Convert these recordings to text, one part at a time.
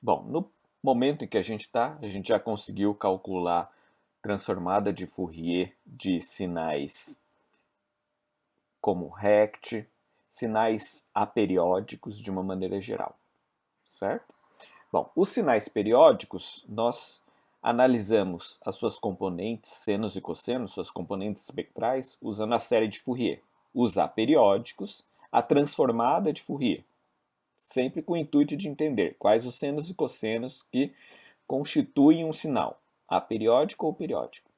Bom, no momento em que a gente está, a gente já conseguiu calcular transformada de Fourier de sinais como rect, sinais aperiódicos de uma maneira geral, certo? Bom, os sinais periódicos, nós analisamos as suas componentes, senos e cossenos, suas componentes espectrais, usando a série de Fourier. Os aperiódicos, a transformada de Fourier, sempre com o intuito de entender quais os senos e cossenos que constituem um sinal, aperiódico ou periódico.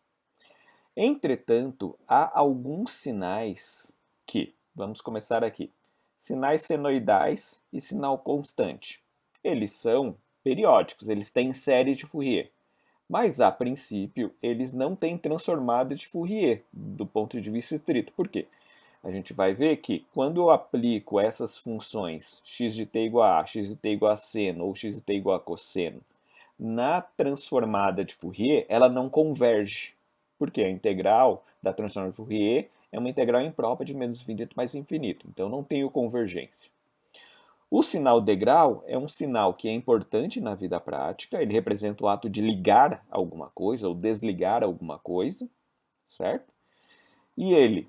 Entretanto, há alguns sinais que, vamos começar aqui, sinais senoidais e sinal constante. Eles são periódicos, eles têm série de Fourier, mas a princípio eles não têm transformada de Fourier do ponto de vista estrito. Por quê? A gente vai ver que quando eu aplico essas funções x de t igual a x de t igual a seno ou x de t igual a cosseno na transformada de Fourier, ela não converge. Porque a integral da transformada de Fourier é uma integral imprópria de menos infinito mais infinito. Então não tenho convergência. O sinal degrau é um sinal que é importante na vida prática, ele representa o ato de ligar alguma coisa ou desligar alguma coisa, certo? E ele,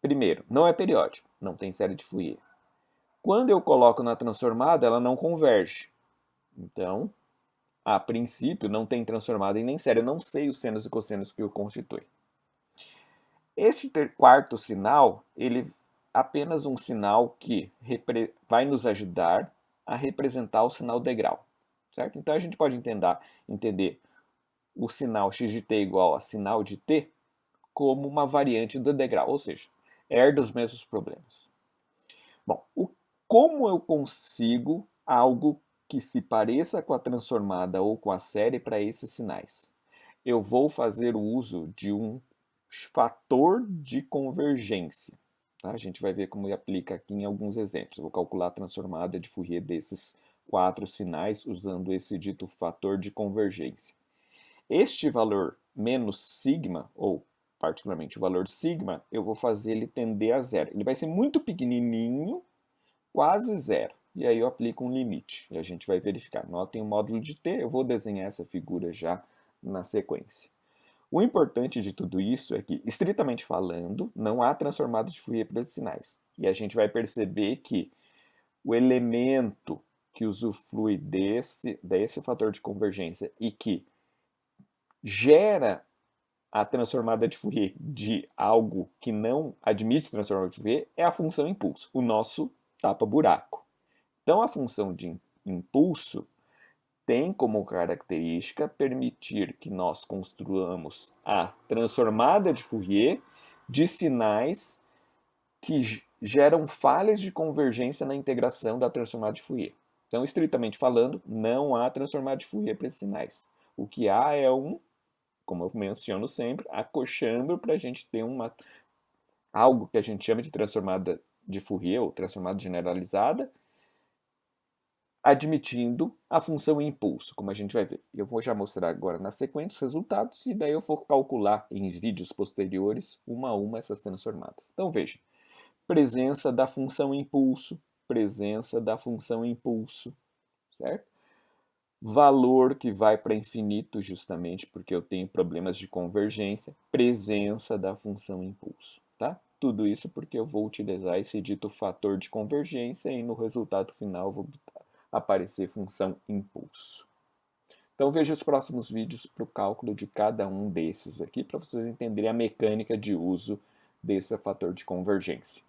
primeiro, não é periódico, não tem série de Fourier. Quando eu coloco na transformada, ela não converge. Então, a princípio, não tem transformada em nem série. Eu não sei os senos e cossenos que o constituem. Este quarto sinal, ele é apenas um sinal que vai nos ajudar a representar o sinal degrau, certo? Então a gente pode entender o sinal x de t igual a sinal de t como uma variante do degrau, ou seja, herda os mesmos problemas. Bom, como eu consigo algo que se pareça com a transformada ou com a série para esses sinais? Eu vou fazer o uso de um fator de convergência. Tá? A gente vai ver como aplica aqui em alguns exemplos. Eu vou calcular a transformada de Fourier desses quatro sinais usando esse dito fator de convergência. Este valor menos sigma, ou particularmente o valor sigma, eu vou fazer ele tender a zero. Ele vai ser muito pequenininho, quase zero. E aí eu aplico um limite. E a gente vai verificar. Notem o módulo de t, eu vou desenhar essa figura já na sequência. O importante de tudo isso é que, estritamente falando, não há transformada de Fourier para esses sinais. E a gente vai perceber que o elemento que usufrui desse fator de convergência e que gera a transformada de Fourier de algo que não admite transformada de Fourier é a função impulso, o nosso tapa-buraco. Então, a função de impulso tem como característica permitir que nós construamos a transformada de Fourier de sinais que geram falhas de convergência na integração da transformada de Fourier. Então, estritamente falando, não há transformada de Fourier para esses sinais. O que há é como eu menciono sempre, acochando para a gente ter algo que a gente chama de transformada de Fourier, ou transformada generalizada, admitindo a função impulso, como a gente vai ver. Eu vou já mostrar agora na sequência os resultados e daí eu vou calcular em vídeos posteriores uma a uma essas transformadas. Então veja, presença da função impulso, presença da função impulso, certo? Valor que vai para infinito justamente porque eu tenho problemas de convergência, presença da função impulso, tá? Tudo isso porque eu vou utilizar esse dito fator de convergência e no resultado final vou aparecer função impulso. Então veja os próximos vídeos para o cálculo de cada um desses aqui, para vocês entenderem a mecânica de uso desse fator de convergência.